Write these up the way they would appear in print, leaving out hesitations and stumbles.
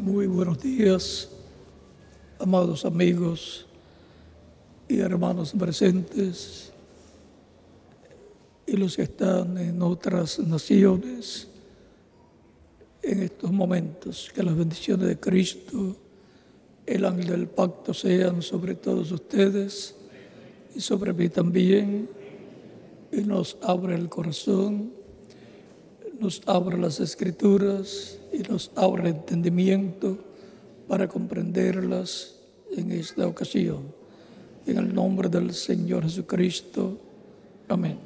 Muy buenos días, amados amigos y hermanos presentes y los que están en otras naciones en estos momentos. Que las bendiciones de Cristo, el ángel del pacto, sean sobre todos ustedes y sobre mí también, y nos abra el corazón, nos abra las Escrituras y nos abra el entendimiento para comprenderlas en esta ocasión. En el nombre del Señor Jesucristo. Amén.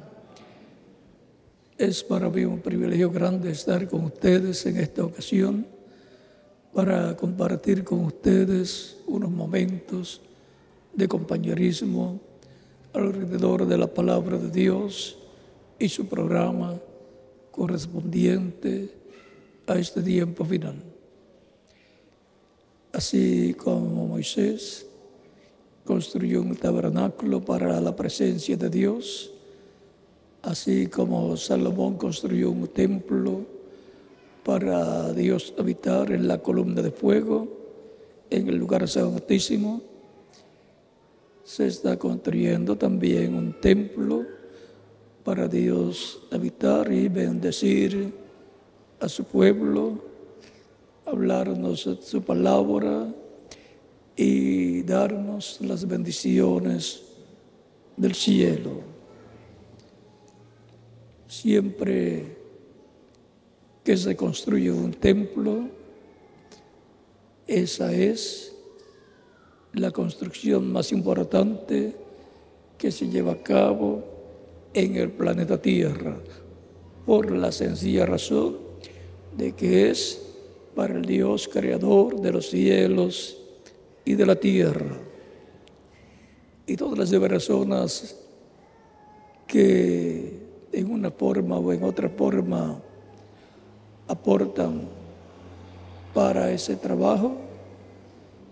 Es para mí un privilegio grande estar con ustedes en esta ocasión para compartir con ustedes unos momentos de compañerismo alrededor de la palabra de Dios y su programa correspondiente a este tiempo final. Así como Moisés construyó un tabernáculo para la presencia de Dios, así como Salomón construyó un templo para Dios habitar en la columna de fuego, en el lugar santísimo, se está construyendo también un templo para Dios habitar y bendecir a su pueblo, hablarnos su palabra y darnos las bendiciones del cielo. Siempre que se construye un templo, esa es la construcción más importante que se lleva a cabo en el planeta Tierra, por la sencilla razón de que es para el Dios creador de los cielos y de la tierra. Y todas las personas que en una forma o en otra forma aportan para ese trabajo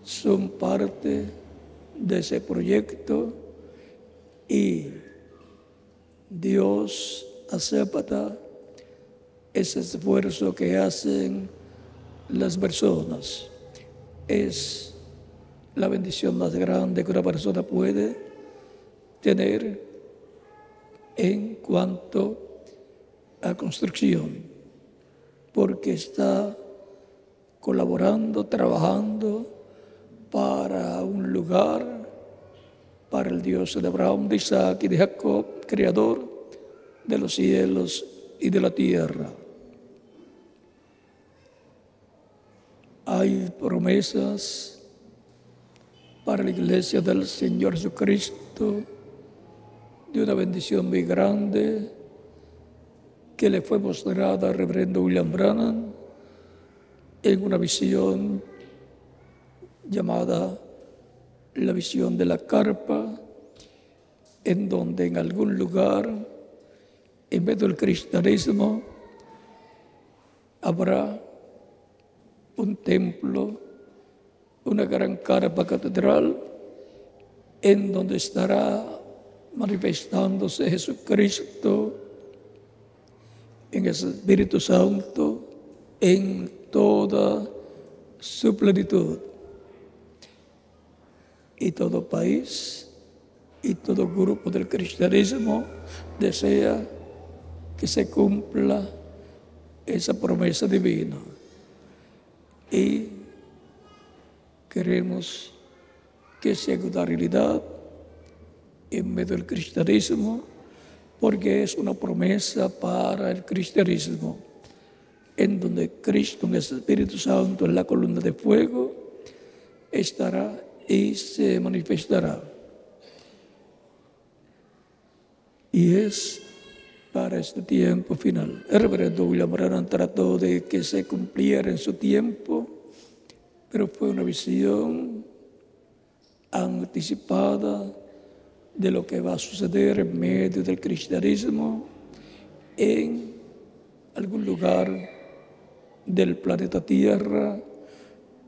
son parte de ese proyecto, y Dios acepta ese esfuerzo que hacen las personas. Es la bendición más grande que una persona puede tener en cuanto a construcción, porque está colaborando, trabajando para un lugar, para el Dios de Abraham, de Isaac y de Jacob, creador de los cielos y de la tierra. Hay promesas para la iglesia del Señor Jesucristo de una bendición muy grande que le fue mostrada al reverendo William Branham en una visión llamada la visión de la carpa, en donde en algún lugar, en medio del cristianismo, habrá un templo, una gran carpa catedral, en donde estará manifestándose Jesucristo en el Espíritu Santo en toda su plenitud. Y todo país y todo grupo del cristianismo desea que se cumpla esa promesa divina. Y queremos que se haga una realidad en medio del cristianismo, porque es una promesa para el cristianismo, en donde Cristo, en el Espíritu Santo, en la columna de fuego, estará y se manifestará. Y es para este tiempo final. El reverendo William Branham trató de que se cumpliera en su tiempo, pero fue una visión anticipada de lo que va a suceder en medio del cristianismo en algún lugar del planeta Tierra,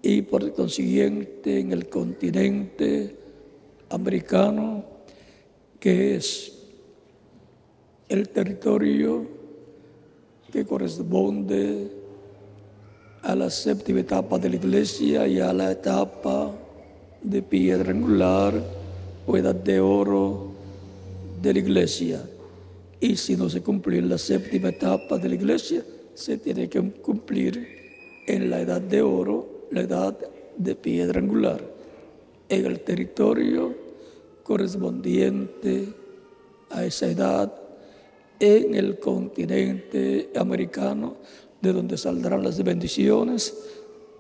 y por consiguiente en el continente americano, que es el territorio que corresponde a la séptima etapa de la iglesia y a la etapa de piedra angular o edad de oro de la iglesia. Y si no se cumplió en la séptima etapa de la iglesia, se tiene que cumplir en la edad de oro, la edad de piedra angular, en el territorio correspondiente a esa edad, en el continente americano, de donde saldrán las bendiciones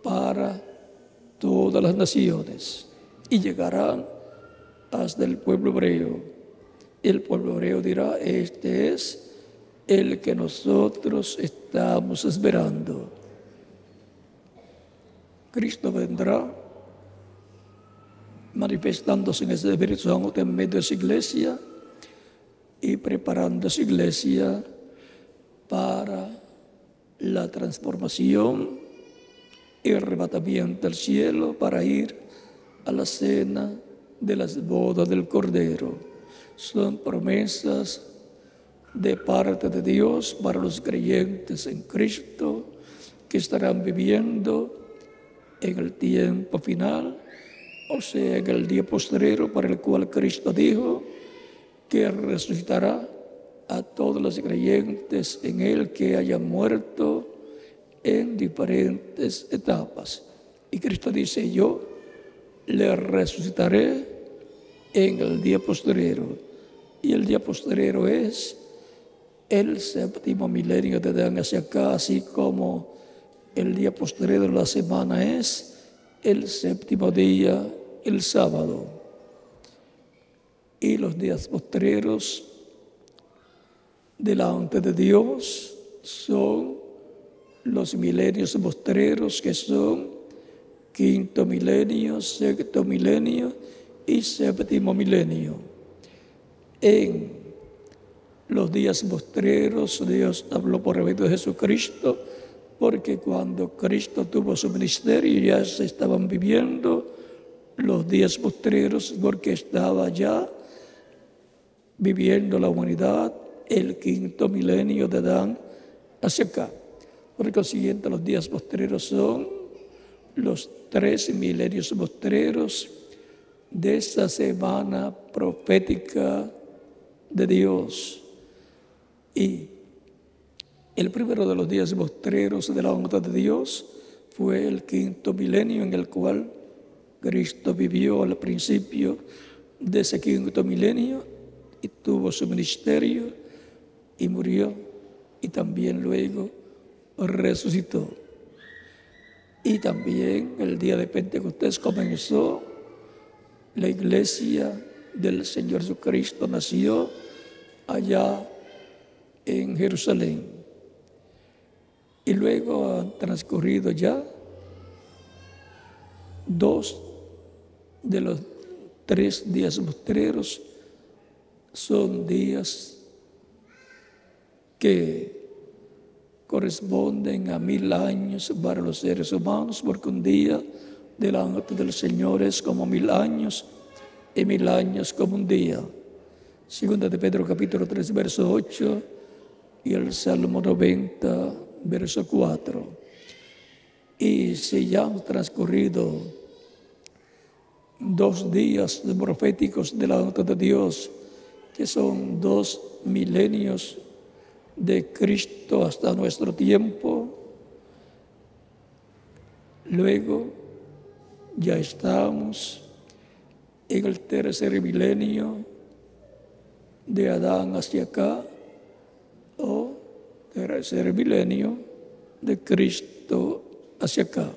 para todas las naciones y llegarán hasta el pueblo hebreo. El pueblo hebreo dirá: este es el que nosotros estamos esperando. Cristo vendrá manifestándose en ese Espíritu Santo en medio de esa iglesia y preparando esa iglesia para la transformación y arrebatamiento del cielo para ir a la cena de las bodas del Cordero. Son promesas de parte de Dios para los creyentes en Cristo que estarán viviendo en el tiempo final, o sea, en el día postrero, para el cual Cristo dijo que resucitará a todos los creyentes en Él que hayan muerto en diferentes etapas. Y Cristo dice: yo le resucitaré en el día postrero. Y el día postrero es el séptimo milenio de Adán hacia acá, así como el día postrero de la semana es el séptimo día, el sábado. Y los días postreros delante de Dios son los milenios postreros, que son quinto milenio, sexto milenio y séptimo milenio. En los días postreros Dios habló por medio de Jesucristo, porque cuando Cristo tuvo su ministerio ya se estaban viviendo los días postreros, porque estaba ya viviendo la humanidad el quinto milenio de Adán hacia acá. Por consiguiente, los días postreros son los 3 milenios postreros de esta semana profética de Dios. Y el primero de los días postreros de la voluntad de Dios fue el quinto milenio, en el cual Cristo vivió al principio de ese quinto milenio y tuvo su ministerio y murió, y también luego resucitó. Y también el día de Pentecostés comenzó la iglesia del Señor Jesucristo, nació allá en Jerusalén. Y luego han transcurrido ya 2 de los 3 días postreros. Son días que corresponden a 1000 años para los seres humanos, porque un día delante del Señor es como 1000 años, y 1000 años como un día. Segunda de Pedro capítulo 3, verso 8, y el Salmo 90, verso 4. Y si ya han transcurrido 2 días proféticos delante de Dios, que son 2 milenios de Cristo hasta nuestro tiempo, luego ya estamos en el tercer milenio de Adán hacia acá, o tercer milenio de Cristo hacia acá.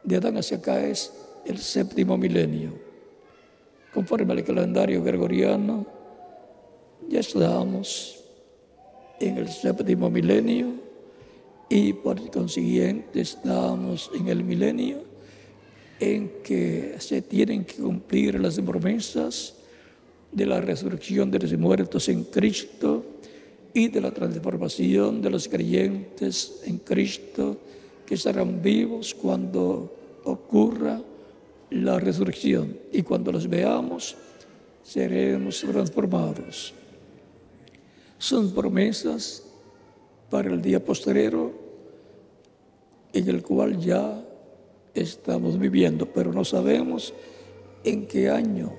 De Adán hacia acá es el séptimo milenio. Conforme al calendario gregoriano, ya estamos en el séptimo milenio y por consiguiente estamos en el milenio en que se tienen que cumplir las promesas de la resurrección de los muertos en Cristo y de la transformación de los creyentes en Cristo, que estarán vivos cuando ocurra la resurrección, y cuando los veamos seremos transformados. Son promesas para el día postrero en el cual ya estamos viviendo, pero no sabemos en qué año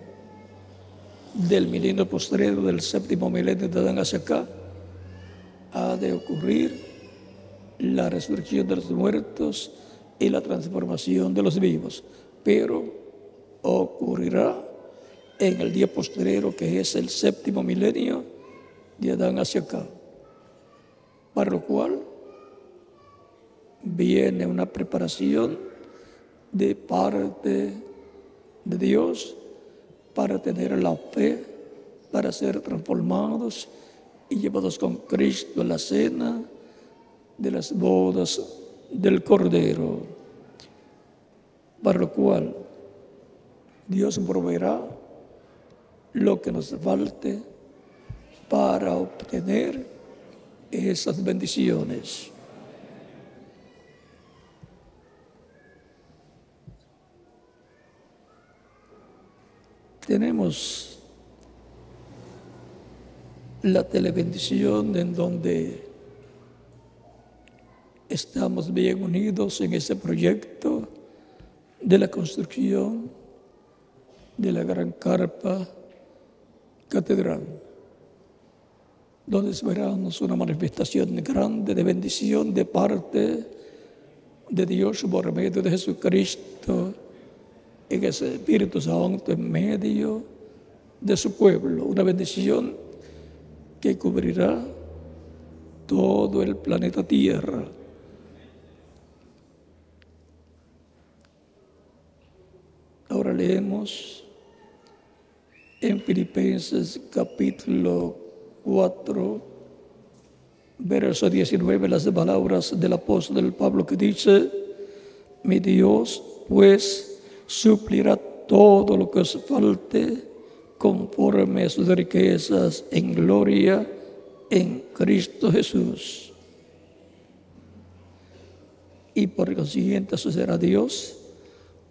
del milenio postrero, del séptimo milenio de Adán hacia acá, ha de ocurrir la resurrección de los muertos y la transformación de los vivos, pero ocurrirá en el día postrero, que es el séptimo milenio de Adán hacia acá, para lo cual viene una preparación de parte de Dios para tener la fe, para ser transformados y llevados con Cristo a la cena de las bodas del Cordero, para lo cual Dios proveerá lo que nos falte para obtener esas bendiciones. Tenemos la telebendición en donde estamos bien unidos en ese proyecto de la construcción de la gran carpa catedral, donde esperamos una manifestación grande de bendición de parte de Dios por medio de Jesucristo, en ese Espíritu Santo en medio de su pueblo, una bendición que cubrirá todo el planeta Tierra. Ahora leemos en Filipenses capítulo 4, verso 19, las palabras del apóstol Pablo, que dice: mi Dios pues suplirá todo lo que os falte conforme a sus riquezas en gloria en Cristo Jesús. Y por consiguiente eso será Dios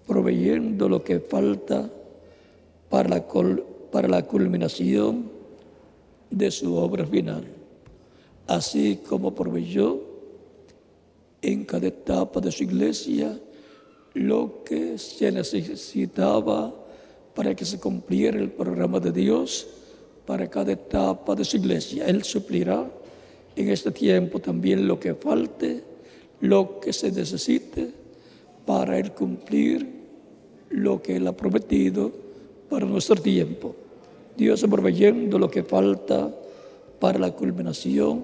proveyendo lo que falta para la culminación de su obra final, así como proveyó en cada etapa de su iglesia lo que se necesitaba para que se cumpliera el programa de Dios para cada etapa de su iglesia. Él suplirá en este tiempo también lo que falte, lo que se necesite para Él cumplir lo que Él ha prometido para nuestro tiempo. Dios proveyendo lo que falta para la culminación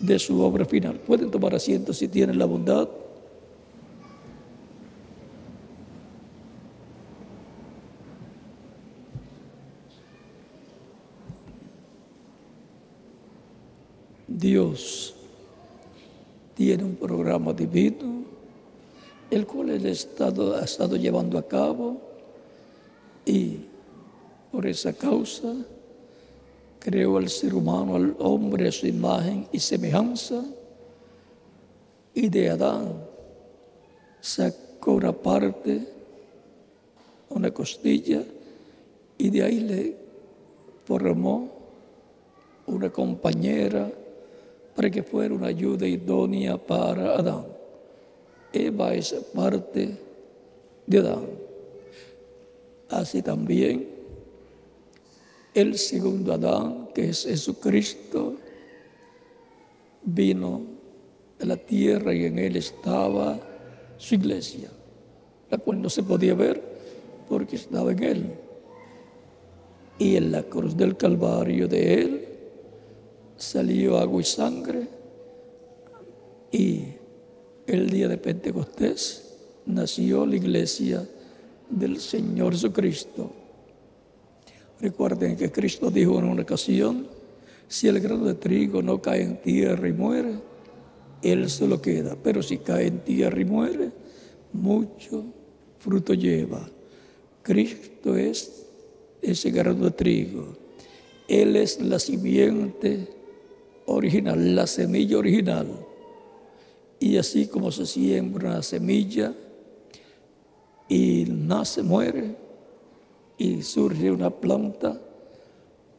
de su obra final. Pueden tomar asiento si tienen la bondad. Dios tiene un programa divino, el cual Él ha estado llevando a cabo, y por esa causa creó al ser humano, al hombre a su imagen y semejanza, y de Adán sacó una parte, una costilla, y de ahí le formó una compañera para que fuera una ayuda idónea para Adán. Eva es parte de Adán. Así también el segundo Adán, que es Jesucristo, vino a la tierra y en él estaba su iglesia, la cual no se podía ver porque estaba en él. Y en la cruz del Calvario de él salió agua y sangre, y el día de Pentecostés nació la iglesia del Señor Jesucristo. Recuerden que Cristo dijo en una ocasión: si el grano de trigo no cae en tierra y muere, él solo queda, pero si cae en tierra y muere, mucho fruto lleva. Cristo es ese grano de trigo. Él es la simiente original, la semilla original. Y así como se siembra una semilla y nace, muere, y surge una planta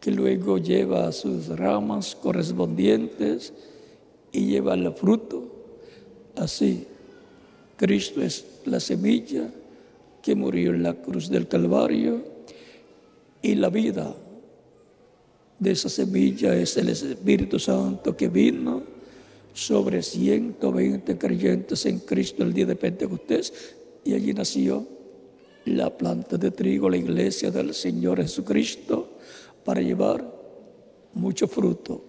que luego lleva sus ramas correspondientes y lleva el fruto, así Cristo es la semilla que murió en la cruz del Calvario, y la vida de esa semilla es el Espíritu Santo que vino sobre 120 creyentes en Cristo el día de Pentecostés, y allí nació la planta de trigo, la iglesia del Señor Jesucristo, para llevar mucho fruto,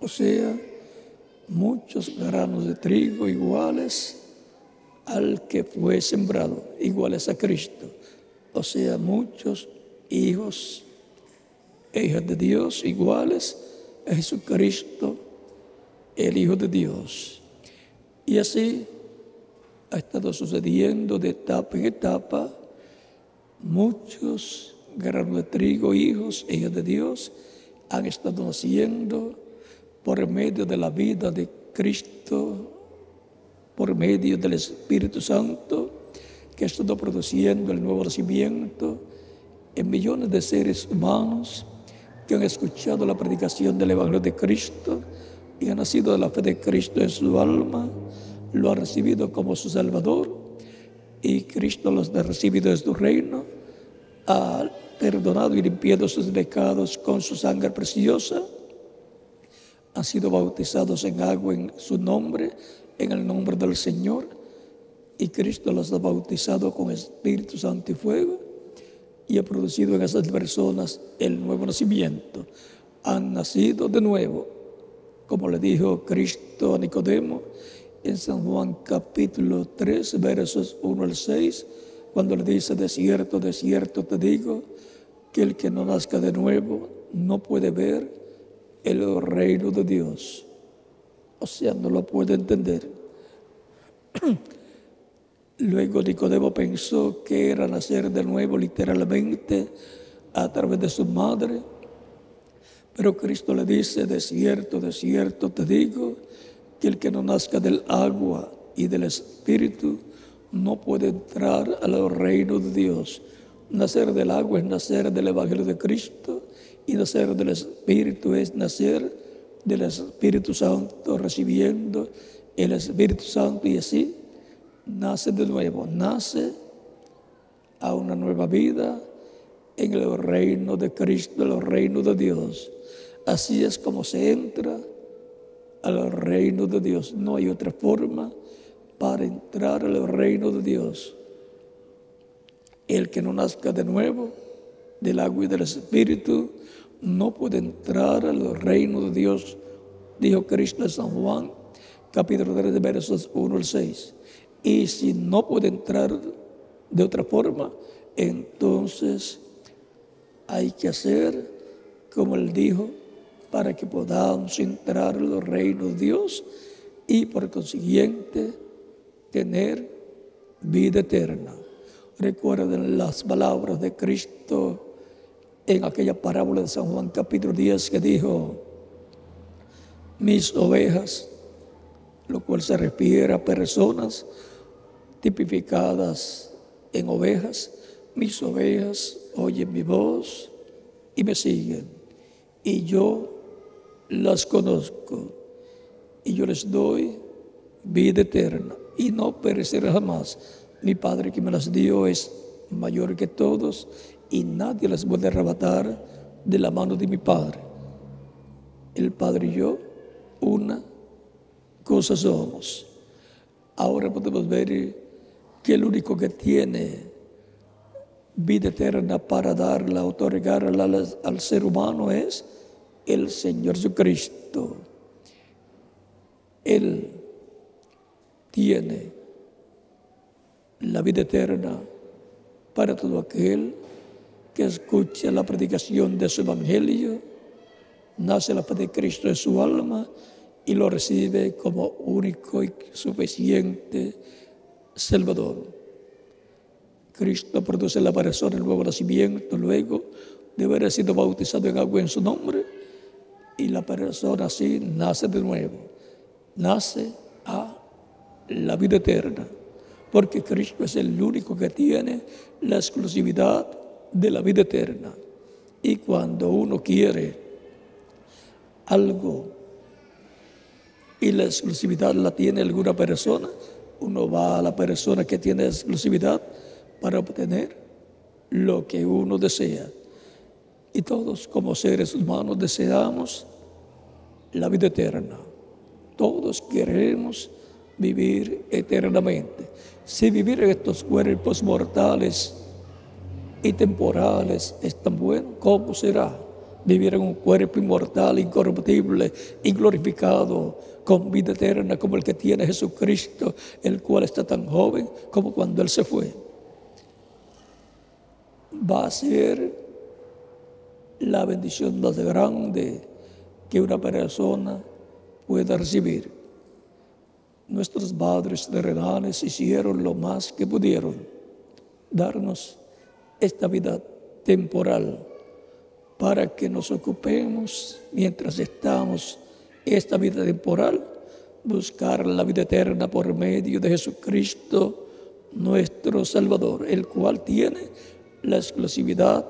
o sea, muchos granos de trigo iguales al que fue sembrado, iguales a Cristo, o sea, muchos hijos e hijas de Dios iguales a Jesucristo, el Hijo de Dios. Y así ha estado sucediendo de etapa en etapa. Muchos granos de trigo, hijos e hijas de Dios, han estado naciendo por medio de la vida de Cristo, por medio del Espíritu Santo, que ha estado produciendo el nuevo nacimiento en millones de seres humanos que han escuchado la predicación del Evangelio de Cristo y han nacido de la fe de Cristo en su alma, lo han recibido como su Salvador, y Cristo los ha recibido en su reino, ha perdonado y limpiado sus pecados con su sangre preciosa, han sido bautizados en agua en su nombre, en el nombre del Señor, y Cristo los ha bautizado con Espíritu Santo y fuego, y ha producido en esas personas el nuevo nacimiento. Han nacido de nuevo, como le dijo Cristo a Nicodemo en San Juan capítulo 3, versos 1 al 6, cuando le dice: de cierto te digo, que el que no nazca de nuevo no puede ver el reino de Dios. O sea, no lo puede entender. Luego Nicodemo pensó que era nacer de nuevo literalmente a través de su madre, pero Cristo le dice: de cierto te digo, que el que no nazca del agua y del Espíritu no puede entrar al reino de Dios. Nacer del agua es nacer del Evangelio de Cristo, y nacer del Espíritu es nacer del Espíritu Santo, recibiendo el Espíritu Santo, y así nace de nuevo, nace a una nueva vida en el reino de Cristo, el reino de Dios. Así es como se entra al reino de Dios. No hay otra forma para entrar al reino de Dios. El que no nazca de nuevo del agua y del Espíritu no puede entrar al reino de Dios, dijo Cristo en San Juan capítulo 3, versos 1 al 6. Y si no puede entrar de otra forma, entonces hay que hacer como Él dijo, para que podamos entrar en los reinos de Dios y por consiguiente tener vida eterna. Recuerden las palabras de Cristo en aquella parábola de San Juan capítulo 10 que dijo: mis ovejas, lo cual se refiere a personas tipificadas en ovejas. Mis ovejas oyen mi voz y me siguen, y yo las conozco, y yo les doy vida eterna, y no perecerán jamás. Mi Padre que me las dio es mayor que todos, y nadie las puede arrebatar de la mano de mi Padre. El Padre y yo, una cosa somos. Ahora podemos ver que el único que tiene vida eterna para darla, otorgarla al ser humano es el Señor Jesucristo. Él tiene la vida eterna para todo aquel que escucha la predicación de su evangelio, nace la fe de Cristo en su alma y lo recibe como único y suficiente Salvador. Cristo produce en la persona el nuevo nacimiento luego de haber sido bautizado en agua en su nombre, y la persona así nace de nuevo, nace a la vida eterna, porque Cristo es el único que tiene la exclusividad de la vida eterna. Y cuando uno quiere algo y la exclusividad la tiene alguna persona, uno va a la persona que tiene exclusividad para obtener lo que uno desea. Y todos como seres humanos deseamos la vida eterna. Todos queremos vivir eternamente. Si vivir en estos cuerpos mortales y temporales es tan bueno, ¿cómo será vivir en un cuerpo inmortal, incorruptible y glorificado, con vida eterna como el que tiene Jesucristo, el cual está tan joven como cuando Él se fue? Va a ser la bendición más grande que una persona pueda recibir. Nuestros padres terrenales hicieron lo más que pudieron, darnos esta vida temporal para que nos ocupemos mientras estamos en esta vida temporal, buscar la vida eterna por medio de Jesucristo, nuestro Salvador, el cual tiene la exclusividad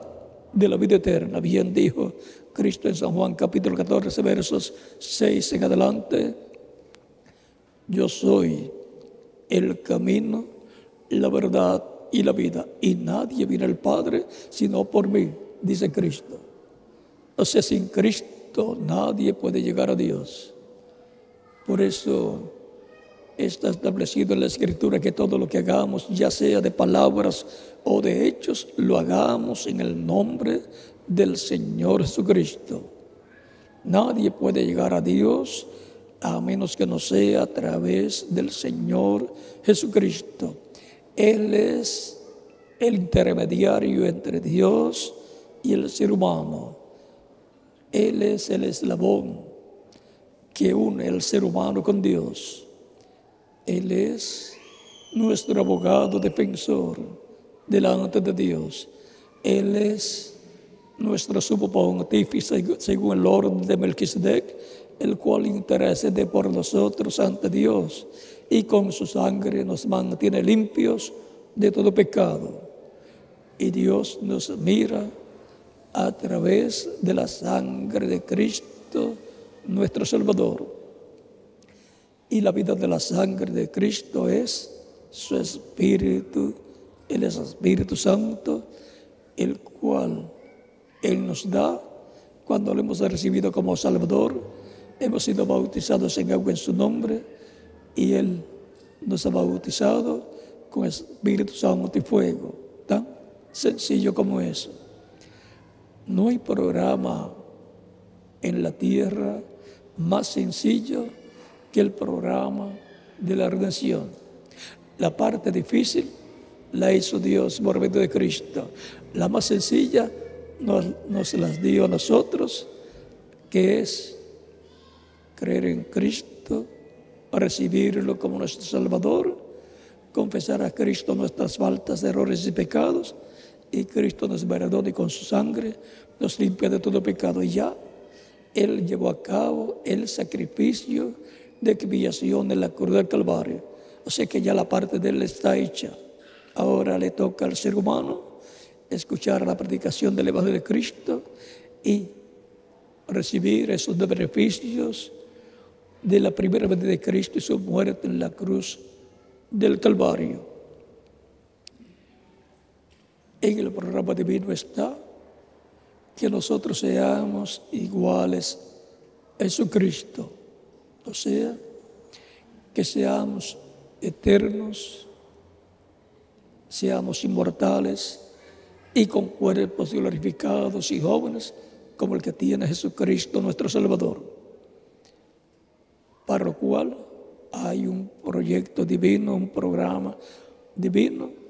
de la vida eterna. Bien dijo Cristo en San Juan capítulo 14, versos 6 en adelante: yo soy el camino, la verdad y la vida, y nadie viene al Padre sino por mí, dice Cristo. O sea, sin Cristo nadie puede llegar a Dios. Por eso está establecido en la Escritura que todo lo que hagamos, ya sea de palabras o de hechos, lo hagamos en el nombre del Señor Jesucristo. Nadie puede llegar a Dios a menos que no sea a través del Señor Jesucristo. Él es el intermediario entre Dios y el ser humano. Él es el eslabón que une al ser humano con Dios. Él es nuestro abogado defensor delante de Dios. Él es nuestro sumo pontífice según el orden de Melquisedec, el cual intercede por nosotros ante Dios y con su sangre nos mantiene limpios de todo pecado. Y Dios nos mira a través de la sangre de Cristo, nuestro Salvador. Y la vida de la sangre de Cristo es su Espíritu. Él es Espíritu Santo, el cual Él nos da cuando lo hemos recibido como Salvador. Hemos sido bautizados en agua en su nombre y Él nos ha bautizado con Espíritu Santo y fuego. Tan sencillo como eso. No hay programa en la tierra más sencillo que el programa de la redención. La parte difícil la hizo Dios por medio de Cristo. La más sencilla nos las dio a nosotros, que es creer en Cristo, recibirlo como nuestro Salvador, confesar a Cristo nuestras faltas, errores y pecados, y Cristo nos perdona y con su sangre nos limpia de todo pecado. Y ya Él llevó a cabo el sacrificio de expiación en la cruz del Calvario. O sea que ya la parte de Él está hecha. Ahora le toca al ser humano escuchar la predicación del Evangelio de Cristo y recibir esos beneficios de la primera venida de Cristo y su muerte en la cruz del Calvario. En el programa divino está que nosotros seamos iguales a Jesucristo, o sea, que seamos eternos, seamos inmortales y con cuerpos glorificados y jóvenes como el que tiene Jesucristo nuestro Salvador, para lo cual hay un proyecto divino, un programa divino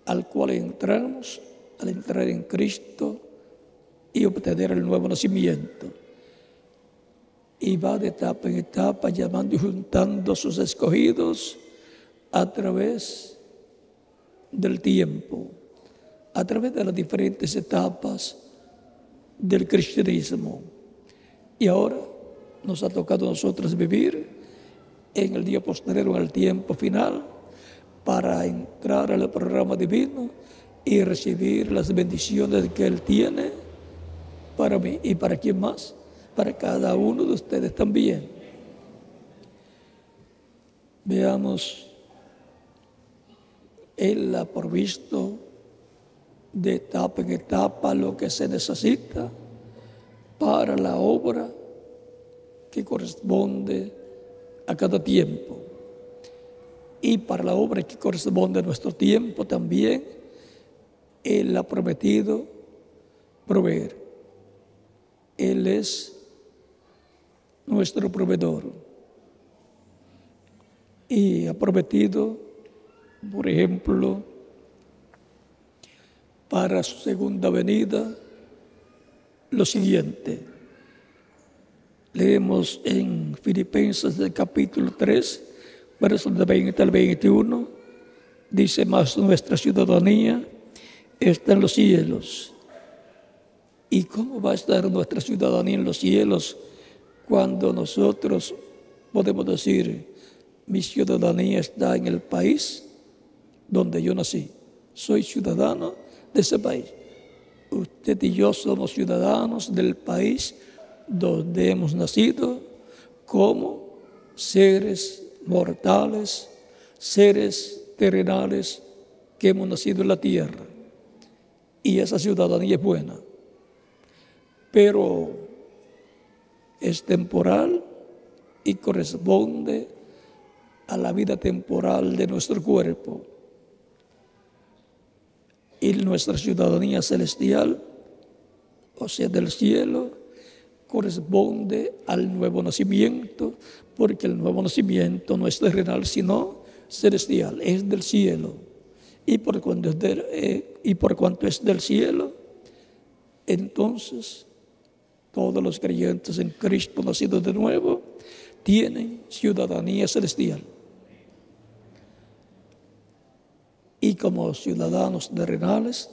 al cual entramos al entrar en Cristo y obtener el nuevo nacimiento. Y va de etapa en etapa llamando y juntando a sus escogidos a través del tiempo, a través de las diferentes etapas del cristianismo. Y ahora nos ha tocado a nosotros vivir en el día posterior, en el tiempo final, para entrar al programa divino y recibir las bendiciones que Él tiene para mí y para quién más, para cada uno de ustedes también. Veamos Él ha provisto de etapa en etapa lo que se necesita para la obra que corresponde a cada tiempo. Y para la obra que corresponde a nuestro tiempo también, Él ha prometido proveer. Él es nuestro proveedor. Y ha prometido, por ejemplo, para su segunda venida, lo siguiente. Leemos en Filipenses del capítulo 3, versos del 20 al 21, dice: mas nuestra ciudadanía está en los cielos. ¿Y cómo va a estar nuestra ciudadanía en los cielos cuando nosotros podemos decir, mi ciudadanía está en el país donde yo nací? Soy ciudadano de ese país. Usted y yo somos ciudadanos del país donde hemos nacido como seres mortales, seres terrenales que hemos nacido en la tierra. Y esa ciudadanía es buena, pero es temporal y corresponde a la vida temporal de nuestro cuerpo. Y nuestra ciudadanía celestial, o sea, del cielo, corresponde al nuevo nacimiento, porque el nuevo nacimiento no es terrenal, sino celestial, es del cielo. Y por cuanto es del cielo, entonces todos los creyentes en Cristo nacidos de nuevo tienen ciudadanía celestial. Y como ciudadanos terrenales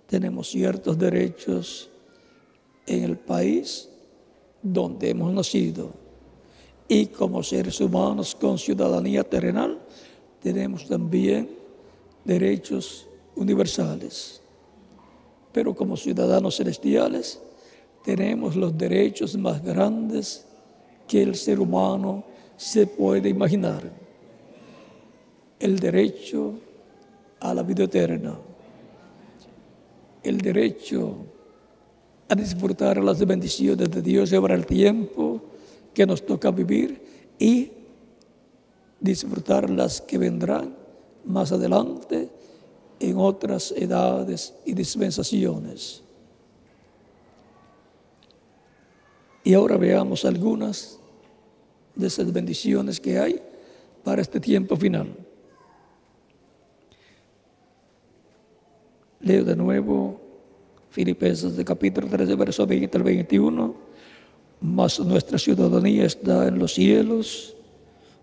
tenemos ciertos derechos en el país donde hemos nacido. Y como seres humanos con ciudadanía terrenal tenemos también derechos universales. Pero como ciudadanos celestiales tenemos los derechos más grandes que el ser humano se puede imaginar. El derecho a la vida eterna, el derecho a disfrutar las bendiciones de Dios sobre el tiempo que nos toca vivir y disfrutar las que vendrán más adelante en otras edades y dispensaciones. Y ahora veamos algunas de esas bendiciones que hay para este tiempo final. Leo de nuevo Filipenses de capítulo 3, verso 20 al 21. Mas nuestra ciudadanía está en los cielos,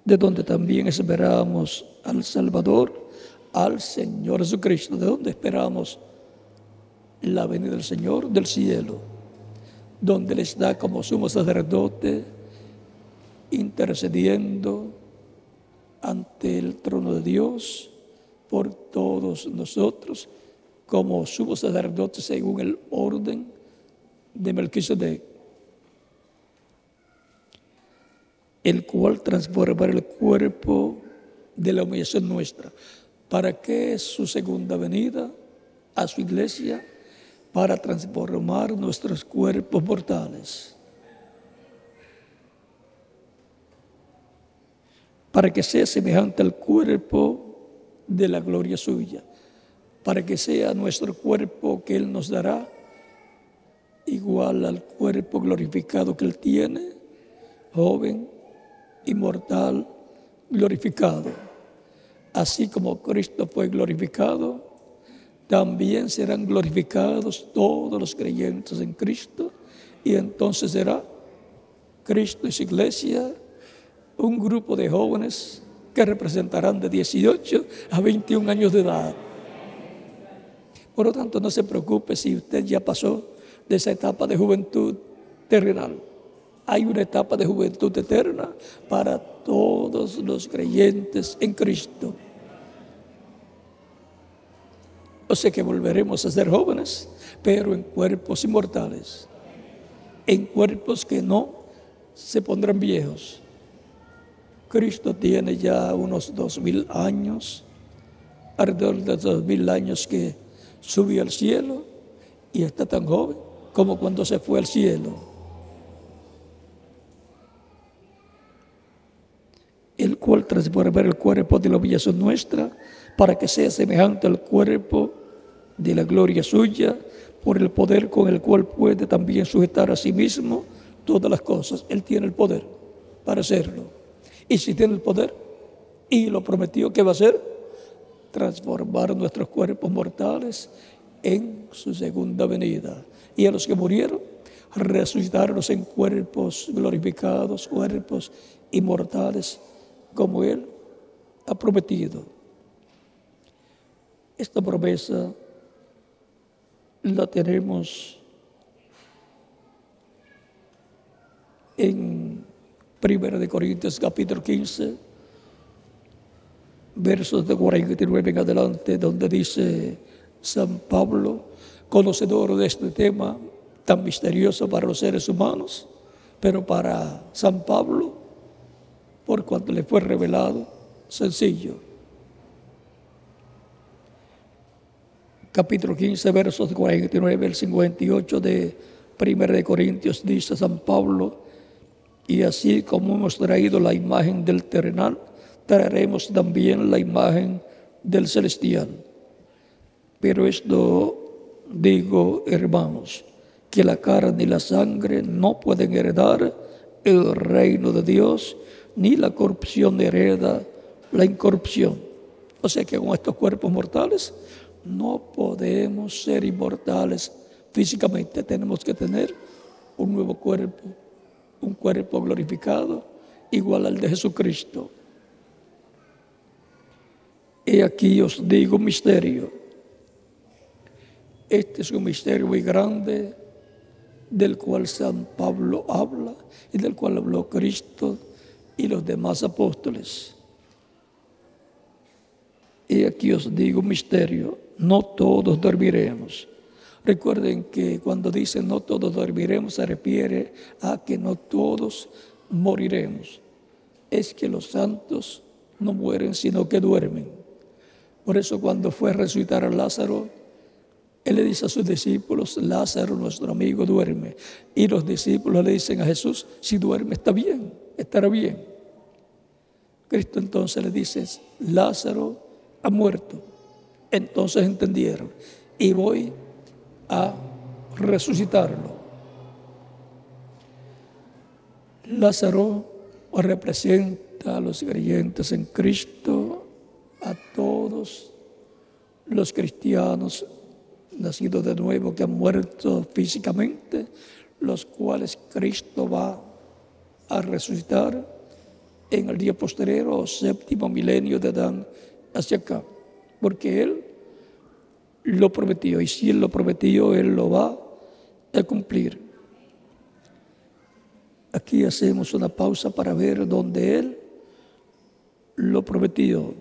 de donde también esperamos al Salvador, al Señor Jesucristo. ¿De dónde esperamos la venida del Señor? Del cielo, donde Él está como sumo sacerdote, intercediendo ante el trono de Dios por todos nosotros, como sumo sacerdote según el orden de Melquisedec, el cual transformará el cuerpo de la humillación nuestra. ¿Para qué es su segunda venida a su iglesia? Para transformar nuestros cuerpos mortales, para que sea semejante al cuerpo de la gloria suya, para que sea nuestro cuerpo que Él nos dará igual al cuerpo glorificado que Él tiene, joven, inmortal, glorificado. Así como Cristo fue glorificado, también serán glorificados todos los creyentes en Cristo, y entonces será Cristo y su iglesia un grupo de jóvenes que representarán de 18 a 21 años de edad. Por lo tanto, no se preocupe si usted ya pasó de esa etapa de juventud terrenal. Hay una etapa de juventud eterna para todos los creyentes en Cristo. O sea que volveremos a ser jóvenes, pero en cuerpos inmortales, en cuerpos que no se pondrán viejos. Cristo tiene ya unos 2000 años alrededor de 2000 años que subió al cielo y está tan joven como cuando se fue al cielo. El cual transforma el cuerpo de la humillación nuestra para que sea semejante al cuerpo de la gloria suya, por el poder con el cual puede también sujetar a sí mismo todas las cosas. Él tiene el poder para hacerlo. Y si tiene el poder y lo prometió, ¿qué va a hacer? Transformar nuestros cuerpos mortales en su segunda venida. Y a los que murieron, resucitarlos en cuerpos glorificados, cuerpos inmortales, como Él ha prometido. Esta promesa la tenemos en 1 Corintios capítulo 15, versos de 49 en adelante, donde dice San Pablo, conocedor de este tema tan misterioso para los seres humanos, pero para San Pablo, por cuanto le fue revelado, sencillo. Capítulo 15, versos 49 al 58 de 1 Corintios, dice San Pablo, y así como hemos traído la imagen del terrenal, traeremos también la imagen del celestial. Pero esto digo, hermanos, que la carne y la sangre no pueden heredar el reino de Dios, ni la corrupción hereda la incorrupción. O sea que con estos cuerpos mortales no podemos ser inmortales físicamente. Tenemos que tener un nuevo cuerpo, un cuerpo glorificado, igual al de Jesucristo. Y aquí os digo un misterio. Este es un misterio muy grande, del cual San Pablo habla y del cual habló Cristo y los demás apóstoles. Y aquí os digo un misterio, no todos dormiremos. Recuerden que cuando dicen no todos dormiremos, se refiere a que no todos moriremos. Es que los santos no mueren, sino que duermen. Por eso cuando fue a resucitar a Lázaro, Él le dice a sus discípulos, Lázaro, nuestro amigo, duerme. Y los discípulos le dicen a Jesús, si duerme está bien, estará bien. Cristo entonces le dice, Lázaro ha muerto. Entonces entendieron, y voy a resucitarlo. Lázaro representa a los creyentes en Cristo, a todos los cristianos nacidos de nuevo que han muerto físicamente, los cuales Cristo va a resucitar en el día posterior o séptimo milenio de Adán hacia acá, porque Él lo prometió, y si Él lo prometió, Él lo va a cumplir. Aquí hacemos una pausa para ver dónde Él lo prometió,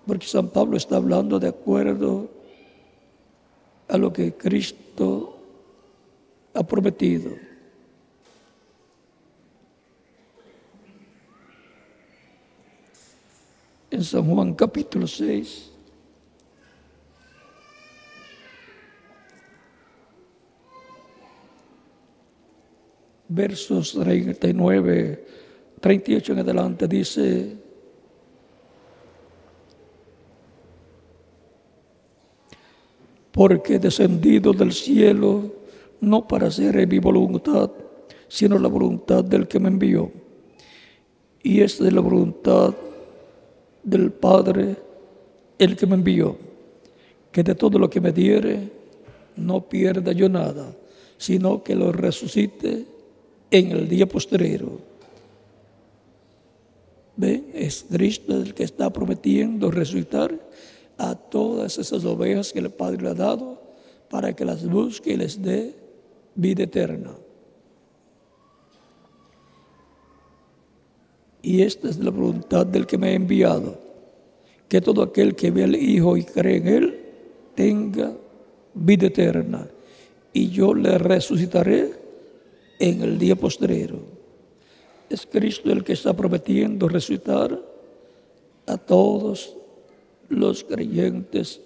porque San Pablo está hablando de acuerdo a lo que Cristo ha prometido. En San Juan capítulo 6, versos 39, 38 en adelante, dice, porque he descendido del cielo no para hacer mi voluntad, sino la voluntad del que me envió. Y esta es la voluntad del Padre, el que me envió, que de todo lo que me diere no pierda yo nada, sino que lo resucite en el día postrero. ¿Ven? Es Cristo el que está prometiendo resucitar a todas esas ovejas que el Padre le ha dado para que las busque y les dé vida eterna. Y esta es la voluntad del que me ha enviado, que todo aquel que ve al Hijo y cree en Él tenga vida eterna, y yo le resucitaré en el día postrero. Es Cristo el que está prometiendo resucitar a todos los creyentes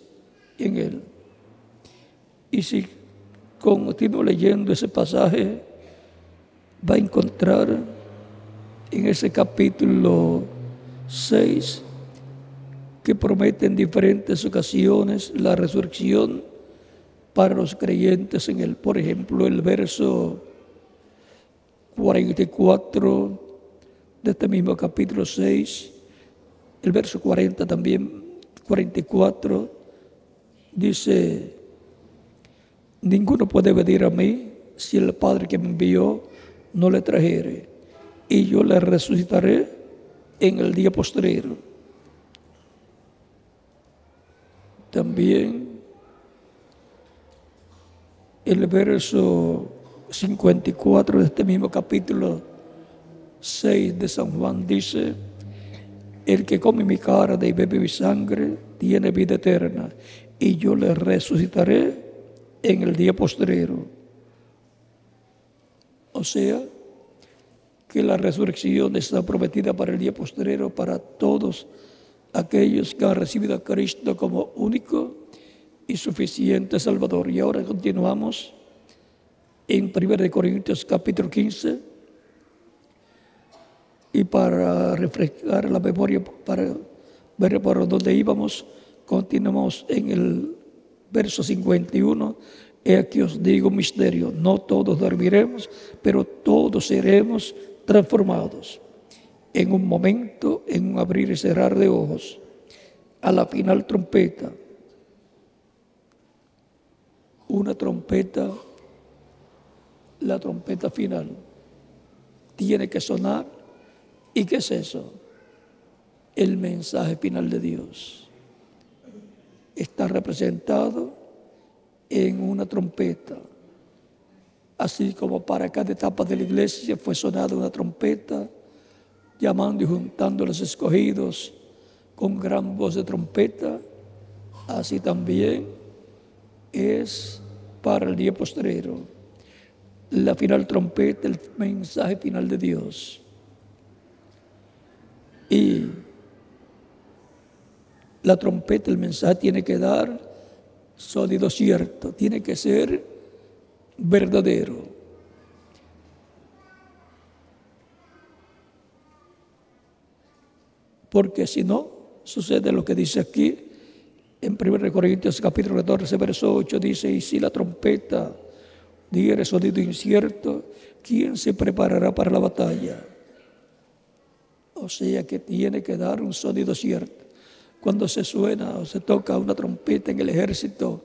en Él. Y si continúo leyendo ese pasaje, va a encontrar en ese capítulo 6 que promete en diferentes ocasiones la resurrección para los creyentes en Él. Por ejemplo, el verso 44 de este mismo capítulo 6, el verso 40 también, 44, dice: ninguno puede venir a mí si el Padre que me envió no le trajere, y yo le resucitaré en el día postrero. También el verso 54 de este mismo capítulo 6 de San Juan dice: el que come mi carne y bebe mi sangre tiene vida eterna, y yo le resucitaré en el día postrero. O sea, que la resurrección está prometida para el día postrero para todos aquellos que han recibido a Cristo como único y suficiente Salvador. Y ahora continuamos en 1 Corintios capítulo 15, y para refrescar la memoria, para ver por dónde íbamos, continuamos en el verso 51. He aquí os digo un misterio: no todos dormiremos, pero todos seremos transformados en un momento, en un abrir y cerrar de ojos, a la final trompeta. Una trompeta, la trompeta final, tiene que sonar. ¿Y qué es eso? El mensaje final de Dios. Está representado en una trompeta. Así como para cada etapa de la iglesia fue sonada una trompeta, llamando y juntando a los escogidos con gran voz de trompeta, así también es para el día postrero. La final trompeta, el mensaje final de Dios. Y la trompeta, el mensaje tiene que dar sonido cierto, tiene que ser verdadero. Porque si no, sucede lo que dice aquí en 1 Corintios capítulo 14, verso 8, dice: y si la trompeta diere sonido incierto, ¿quién se preparará para la batalla? O sea que tiene que dar un sonido cierto. Cuando se suena o se toca una trompeta en el ejército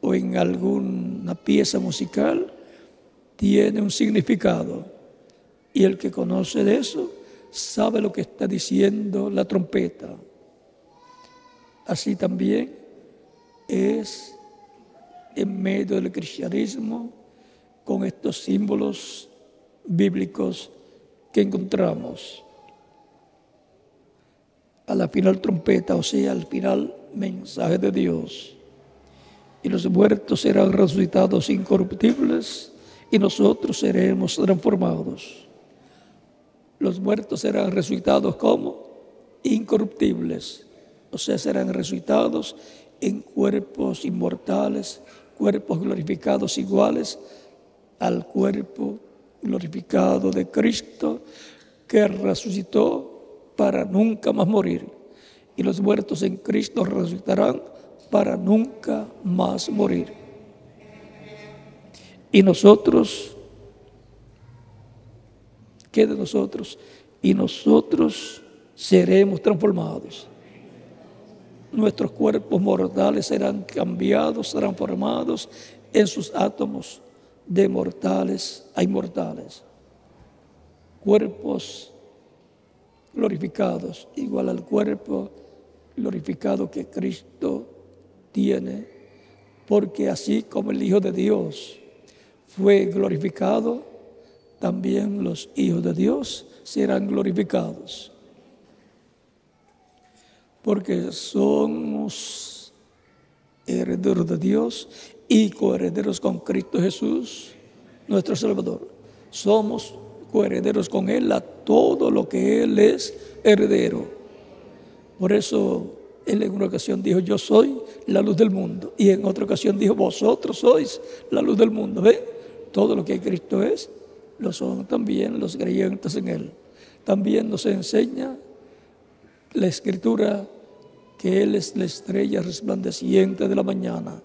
o en alguna pieza musical, tiene un significado. Y el que conoce de eso sabe lo que está diciendo la trompeta. Así también es en medio del cristianismo con estos símbolos bíblicos que encontramos. A la final trompeta, o sea, al final mensaje de Dios. Y los muertos serán resucitados incorruptibles y nosotros seremos transformados. Los muertos serán resucitados como incorruptibles, o sea, serán resucitados en cuerpos inmortales, cuerpos glorificados iguales al cuerpo glorificado de Cristo, que resucitó para nunca más morir. Y los muertos en Cristo resucitarán para nunca más morir. Y nosotros, ¿qué de nosotros? Y nosotros seremos transformados. Nuestros cuerpos mortales serán cambiados, transformados en sus átomos, de mortales a inmortales. Cuerpos glorificados, igual al cuerpo glorificado que Cristo tiene, porque así como el Hijo de Dios fue glorificado, también los hijos de Dios serán glorificados. Porque somos herederos de Dios y coherederos con Cristo Jesús, nuestro Salvador. Somos coherederos con Él a todo lo que Él es heredero. Por eso Él en una ocasión dijo, yo soy la luz del mundo. Y en otra ocasión dijo, vosotros sois la luz del mundo. ¿Ve? Todo lo que Cristo es, lo son también los creyentes en Él. También nos enseña la Escritura que Él es la estrella resplandeciente de la mañana.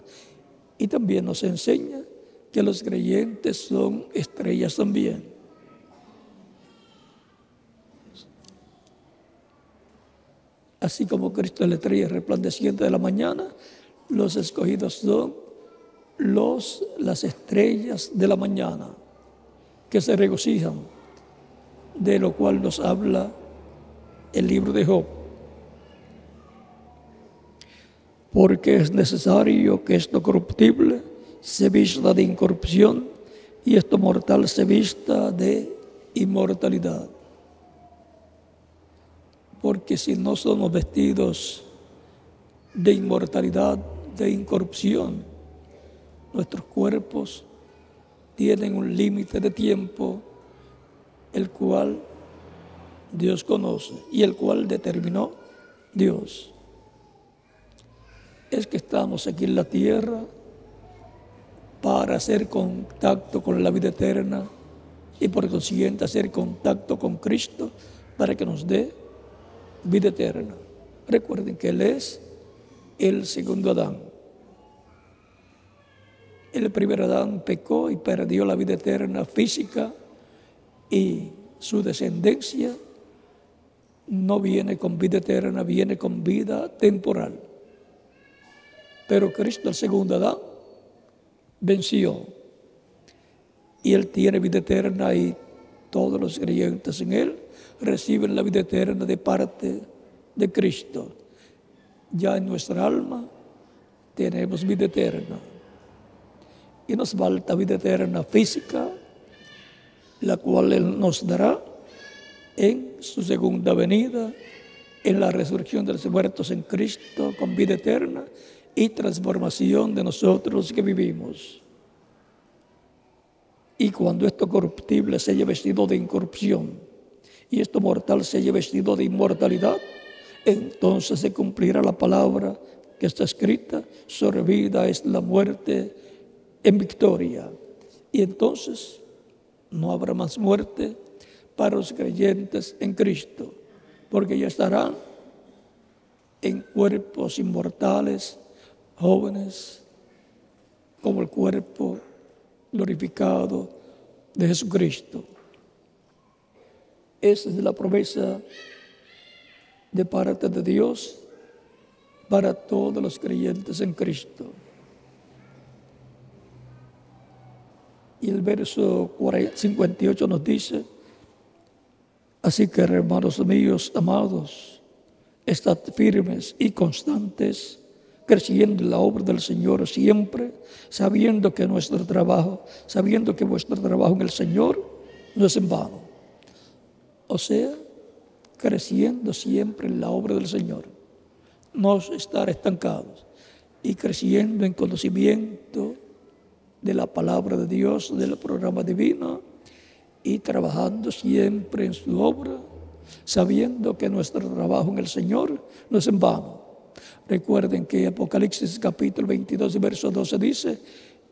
Y también nos enseña que los creyentes son estrellas también. Así como Cristo es la estrella resplandeciente de la mañana, los escogidos son las estrellas de la mañana que se regocijan, de lo cual nos habla el libro de Job. Porque es necesario que esto corruptible se vista de incorrupción y esto mortal se vista de inmortalidad. Porque si no somos vestidos de inmortalidad, de incorrupción, nuestros cuerpos tienen un límite de tiempo, el cual Dios conoce y el cual determinó Dios. Es que estamos aquí en la tierra para hacer contacto con la vida eterna y por consiguiente hacer contacto con Cristo para que nos dé vida eterna. Recuerden que Él es el segundo Adán. El primer Adán pecó y perdió la vida eterna física y su descendencia no viene con vida eterna, viene con vida temporal. Pero Cristo, el segundo Adán, venció y Él tiene vida eterna y todos los creyentes en Él reciben la vida eterna de parte de Cristo. Ya en nuestra alma tenemos vida eterna y nos falta vida eterna física, la cual Él nos dará en su segunda venida, en la resurrección de los muertos en Cristo, con vida eterna y transformación de nosotros que vivimos. Y cuando esto corruptible se haya vestido de incorrupción y esto mortal se haya vestido de inmortalidad, entonces se cumplirá la palabra que está escrita: sobrevida es la muerte en victoria. Y entonces no habrá más muerte para los creyentes en Cristo, porque ya estarán en cuerpos inmortales, jóvenes, como el cuerpo glorificado de Jesucristo. Esa es la promesa de parte de Dios para todos los creyentes en Cristo. Y el verso 58 nos dice: así que, hermanos míos amados, estad firmes y constantes, creciendo en la obra del Señor siempre, sabiendo que vuestro trabajo en el Señor no es en vano. O sea, creciendo siempre en la obra del Señor, no estar estancados y creciendo en conocimiento de la palabra de Dios, del programa divino, y trabajando siempre en su obra, sabiendo que nuestro trabajo en el Señor no es en vano. Recuerden que Apocalipsis capítulo 22, verso 12 dice: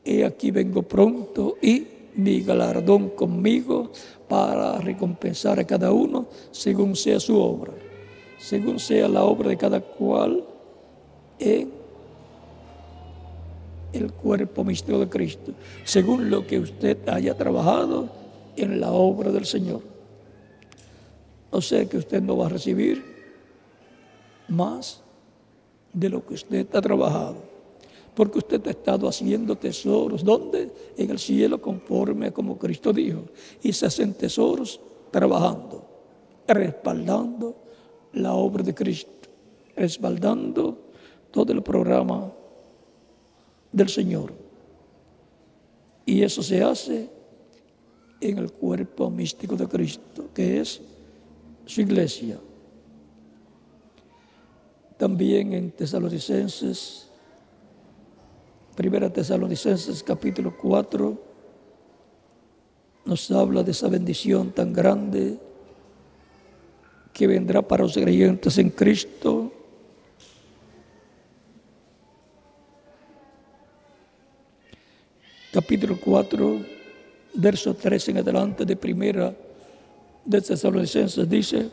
he aquí vengo pronto y mi galardón conmigo para recompensar a cada uno según sea su obra, según sea la obra de cada cual en el cuerpo místico de Cristo, según lo que usted haya trabajado en la obra del Señor. O sea que usted no va a recibir más de lo que usted ha trabajado, porque usted ha estado haciendo tesoros. ¿Dónde? En el cielo, conforme a como Cristo dijo. Y se hacen tesoros trabajando, respaldando la obra de Cristo, respaldando todo el programa del Señor. Y eso se hace en el cuerpo místico de Cristo, que es su iglesia. También en Tesalonicenses, Primera Tesalonicenses capítulo 4, nos habla de esa bendición tan grande que vendrá para los creyentes en Cristo, capítulo 4, verso 13 en adelante de Primera de Tesalonicenses dice: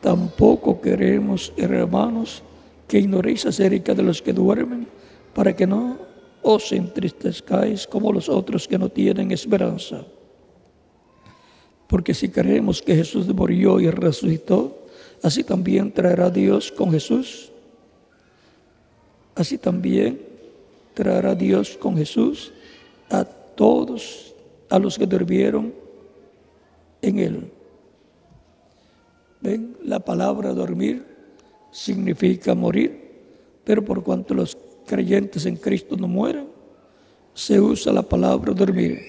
tampoco queremos, hermanos, que ignoréis acerca de los que duermen, para que no os entristezcáis como los otros que no tienen esperanza. Porque si creemos que Jesús murió y resucitó, así también traerá Dios con Jesús. Así también traerá Dios con Jesús a todos a los que durmieron en Él. ¿Ven? La palabra dormir significa morir, pero por cuanto los creyentes en Cristo no mueren, se usa la palabra dormir.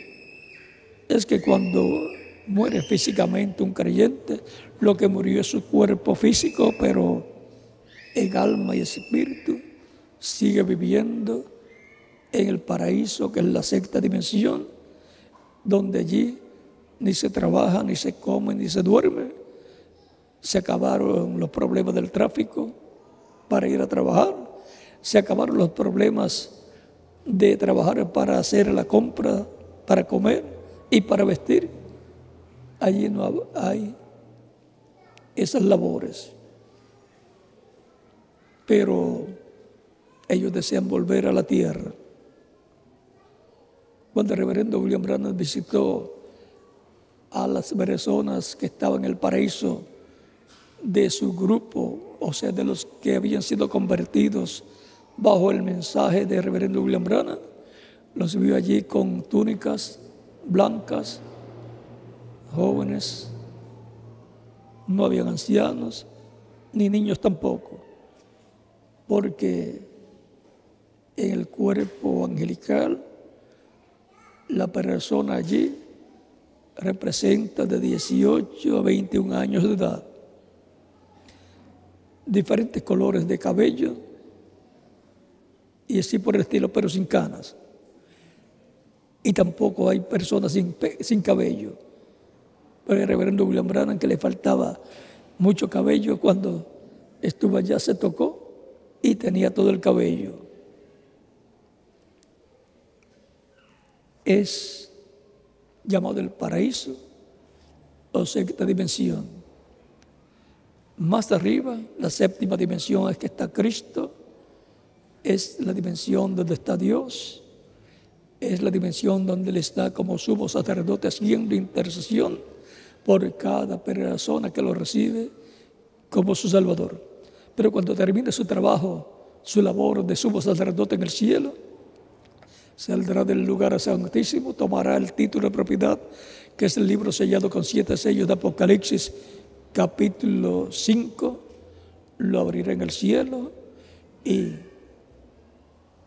Es que cuando muere físicamente un creyente, lo que murió es su cuerpo físico, pero en alma y espíritu sigue viviendo en el paraíso, que es la sexta dimensión, donde allí ni se trabaja, ni se come, ni se duerme. Se acabaron los problemas del tráfico para ir a trabajar. Se acabaron los problemas de trabajar para hacer la compra, para comer y para vestir. Allí no hay esas labores. Pero ellos desean volver a la tierra. Cuando el reverendo William Branham visitó a las personas que estaban en el paraíso de su grupo, o sea, de los que habían sido convertidos bajo el mensaje del reverendo William Branham, los vio allí con túnicas blancas, jóvenes, no habían ancianos, ni niños tampoco, porque en el cuerpo angelical la persona allí representa de 18 a 21 años de edad, diferentes colores de cabello y así por el estilo, pero sin canas. Y tampoco hay personas sin cabello. Pero el reverendo William Branham, que le faltaba mucho cabello, cuando estuvo allá se tocó y tenía todo el cabello. Es llamado el paraíso o sexta dimensión. Más arriba, la séptima dimensión es que está Cristo, es la dimensión donde está Dios, es la dimensión donde Él está como sumo sacerdote haciendo intercesión por cada persona que lo recibe como su Salvador. Pero cuando termine su trabajo, su labor de sumo sacerdote en el cielo, saldrá del lugar santísimo, tomará el título de propiedad, que es el libro sellado con 7 sellos de Apocalipsis, capítulo 5, lo abrirá en el cielo y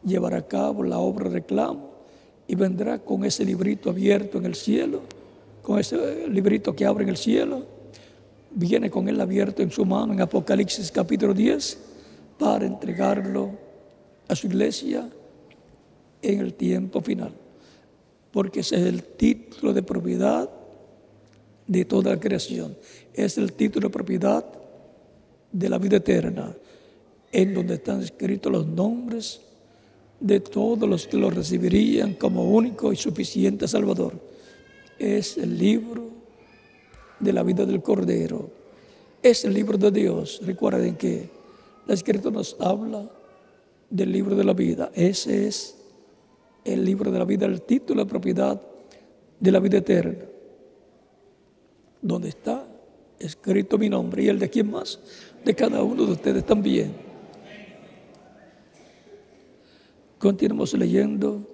llevará a cabo la obra de reclamo y vendrá con ese librito abierto en el cielo, con ese librito que abre en el cielo, viene con él abierto en su mano en Apocalipsis capítulo 10 para entregarlo a su iglesia en el tiempo final, porque ese es el título de propiedad de toda la creación, es el título de propiedad de la vida eterna, en donde están escritos los nombres de todos los que lo recibirían como único y suficiente Salvador. Es el libro de la vida del Cordero, es el libro de Dios. Recuerden que la Escritura nos habla del libro de la vida. Ese es el libro de la vida, el título de propiedad de la vida eterna, donde está escrito mi nombre y el de quién más, de cada uno de ustedes también. Continuamos leyendo.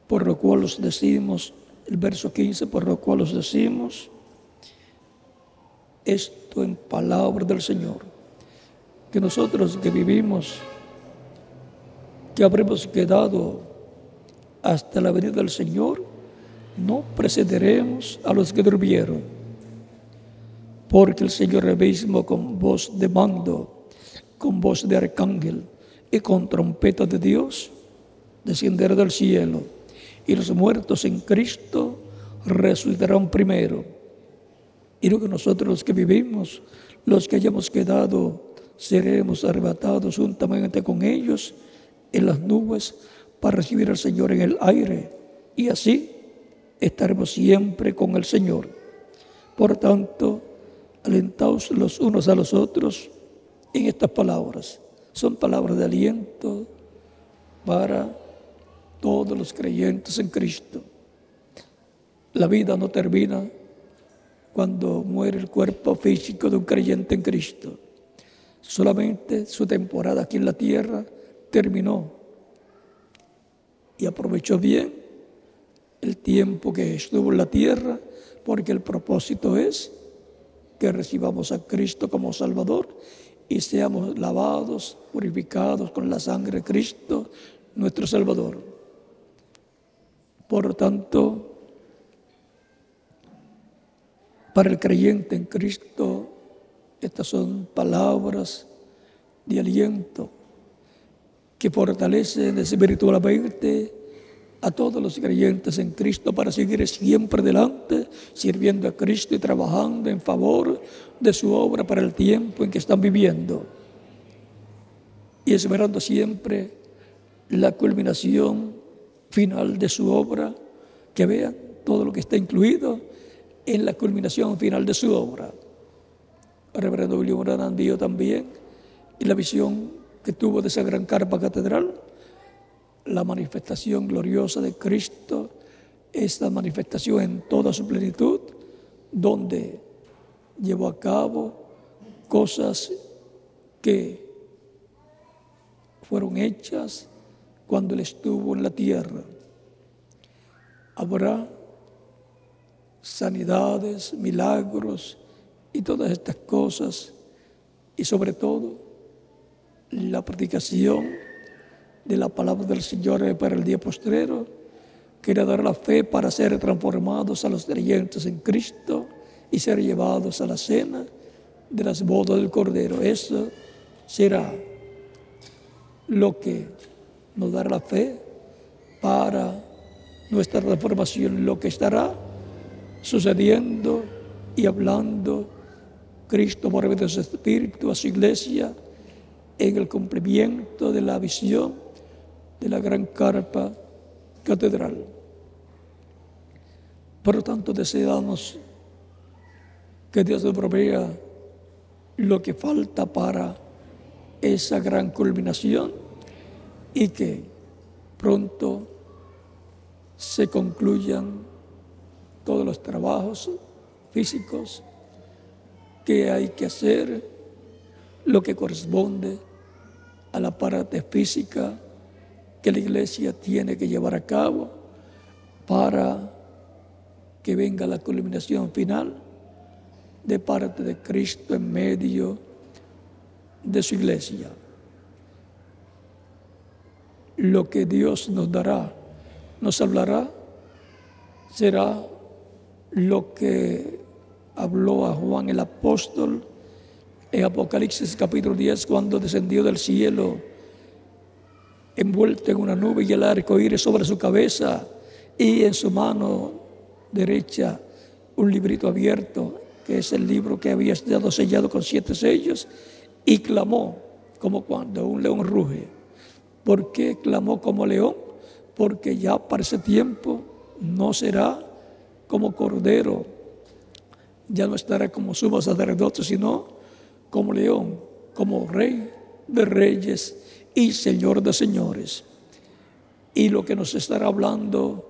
Por lo cual os decimos, el verso 15, por lo cual os decimos esto en palabra del Señor, que nosotros que vivimos, que habremos quedado hasta la venida del Señor, no precederemos a los que durmieron, porque el Señor mismo con voz de mando, con voz de arcángel y con trompeta de Dios descenderá del cielo, y los muertos en Cristo resucitarán primero. Y luego nosotros los que vivimos, los que hayamos quedado seremos arrebatados juntamente con ellos en las nubes para recibir al Señor en el aire, y así estaremos siempre con el Señor. Por tanto, alentaos los unos a los otros en estas palabras. Son palabras de aliento para todos los creyentes en Cristo. La vida no termina cuando muere el cuerpo físico de un creyente en Cristo. Solamente su temporada aquí en la tierra terminó y aprovechó bien el tiempo que estuvo en la tierra, porque el propósito es que recibamos a Cristo como Salvador y seamos lavados, purificados con la sangre de Cristo, nuestro Salvador. Por lo tanto, para el creyente en Cristo, estas son palabras de aliento que fortalecen espiritualmente a todos los creyentes en Cristo para seguir siempre adelante, sirviendo a Cristo y trabajando en favor de su obra para el tiempo en que están viviendo. Y esperando siempre la culminación final de su obra, que vean todo lo que está incluido en la culminación final de su obra. El reverendo William Branham vio también en la visión que tuvo de esa gran carpa catedral la manifestación gloriosa de Cristo, esta manifestación en toda su plenitud, donde llevó a cabo cosas que fueron hechas cuando Él estuvo en la tierra. Habrá sanidades, milagros y todas estas cosas, y sobre todo la predicación de la palabra del Señor para el día postrero, que era dar la fe para ser transformados a los creyentes en Cristo y ser llevados a la cena de las bodas del Cordero. Eso será lo que nos dará la fe para nuestra transformación, lo que estará sucediendo y hablando Cristo por medio de su Espíritu a su iglesia en el cumplimiento de la visión de la gran carpa catedral. Por lo tanto, deseamos que Dios nos provea lo que falta para esa gran culminación y que pronto se concluyan todos los trabajos físicos que hay que hacer, lo que corresponde a la parte física que la iglesia tiene que llevar a cabo para que venga la culminación final de parte de Cristo en medio de su iglesia. Lo que Dios nos dará, nos hablará, será lo que habló a Juan el apóstol en Apocalipsis capítulo 10, cuando descendió del cielo envuelto en una nube y el arco iris sobre su cabeza, y en su mano derecha un librito abierto, que es el libro que había estado sellado con 7 sellos, y clamó como cuando un león ruge. ¿Por qué clamó como león? Porque ya para ese tiempo no será como cordero, ya no estará como sumo sacerdote, sino como león, como rey de reyes y señor de señores. Y lo que nos estará hablando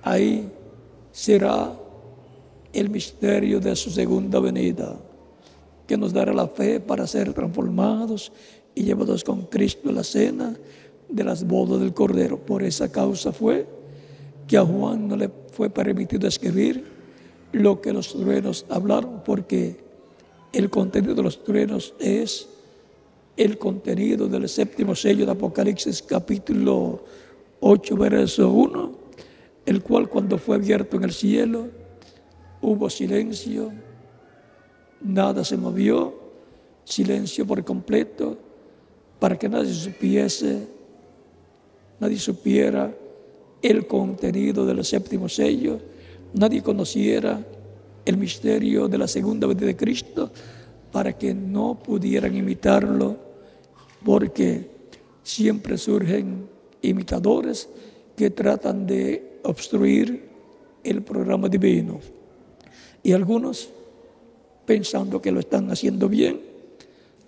ahí será el misterio de su segunda venida, que nos dará la fe para ser transformados y llevados con Cristo a la cena de las bodas del Cordero. Por esa causa fue que a Juan no le fue permitido escribir lo que los truenos hablaron, porque el contenido de los truenos es el contenido del 7º sello de Apocalipsis capítulo 8, verso 1, el cual cuando fue abierto en el cielo hubo silencio, nada se movió, silencio por completo, para que nadie supiera el contenido del 7º sello, nadie conociera el misterio de la segunda venida de Cristo, para que no pudieran imitarlo, porque siempre surgen imitadores que tratan de obstruir el programa divino. Y algunos, pensando que lo están haciendo bien,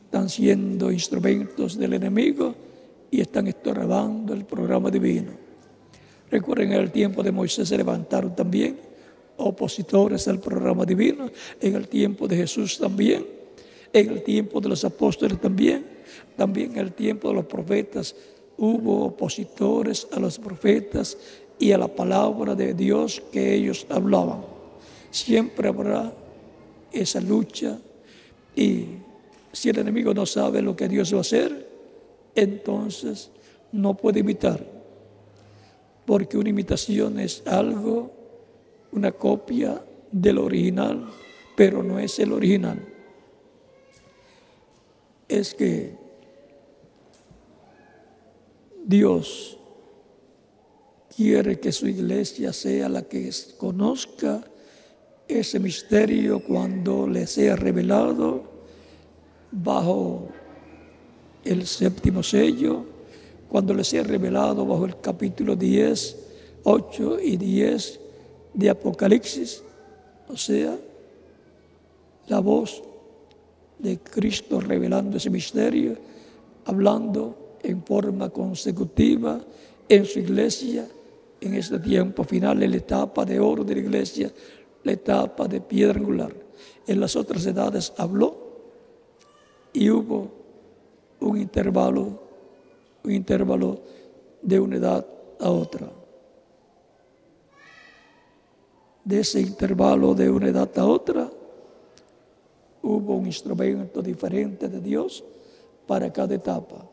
están siendo instrumentos del enemigo y están estorbando el programa divino. Recuerden, en el tiempo de Moisés se levantaron también opositores al programa divino, en el tiempo de Jesús también, en el tiempo de los apóstoles también en el tiempo de los profetas hubo opositores a los profetas y a la palabra de Dios que ellos hablaban. Siempre habrá esa lucha, y si el enemigo no sabe lo que Dios va a hacer, entonces no puede imitar, porque una imitación es algo, una copia del original, pero no es el original. Es que Dios quiere que su iglesia sea la que conozca ese misterio cuando le sea revelado bajo el séptimo sello, cuando le sea revelado bajo el capítulo 10, 8 y 10 de Apocalipsis, o sea, la voz de Cristo revelando ese misterio, hablando en forma consecutiva en su iglesia, en este tiempo final, en la etapa de oro de la iglesia, la etapa de piedra angular. En las otras edades habló y hubo un intervalo de una edad a otra. De ese intervalo de una edad a otra, hubo un instrumento diferente de Dios para cada etapa.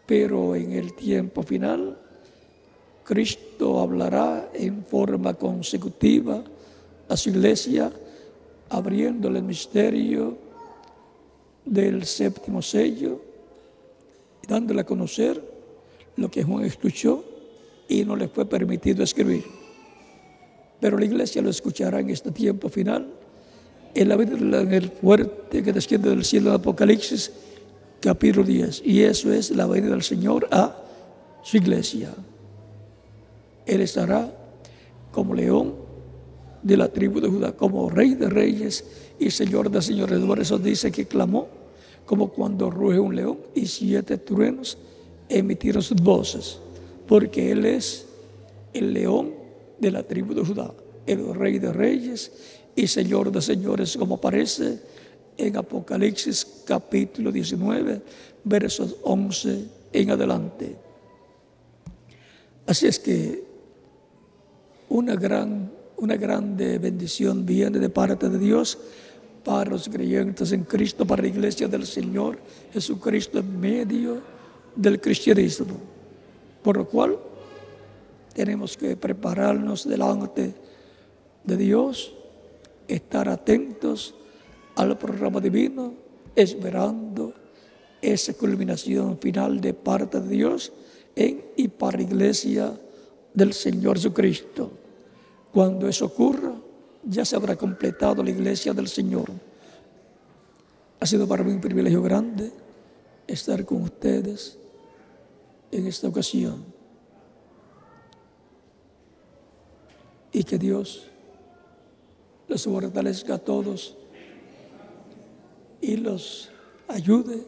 Pero en el tiempo final, Cristo hablará en forma consecutiva a su iglesia, abriéndole el misterio del séptimo sello y dándole a conocer lo que Juan escuchó y no le fue permitido escribir. Pero la iglesia lo escuchará en este tiempo final, en la venida en el fuerte que desciende del cielo de Apocalipsis, capítulo 10. Y eso es la venida del Señor a su iglesia. Él estará como león de la tribu de Judá, como rey de reyes y señor de señores. Por eso dice que clamó como cuando ruge un león y 7 truenos emitieron sus voces, porque Él es el león de la tribu de Judá, el rey de reyes y señor de señores, como aparece en Apocalipsis capítulo 19, versos 11 en adelante. Así es que una grande bendición viene de parte de Dios para los creyentes en Cristo, para la iglesia del Señor Jesucristo en medio del cristianismo. Por lo cual tenemos que prepararnos delante de Dios, estar atentos al programa divino, esperando esa culminación final de parte de Dios en y para la iglesia del Señor Jesucristo. Cuando eso ocurra, ya se habrá completado la iglesia del Señor. Ha sido para mí un privilegio grande estar con ustedes en esta ocasión. Y que Dios los fortalezca a todos y los ayude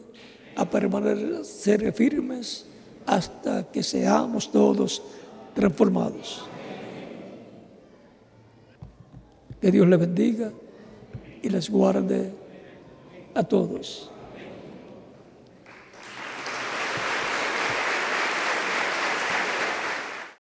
a permanecer firmes hasta que seamos todos transformados. Que Dios les bendiga y les guarde a todos.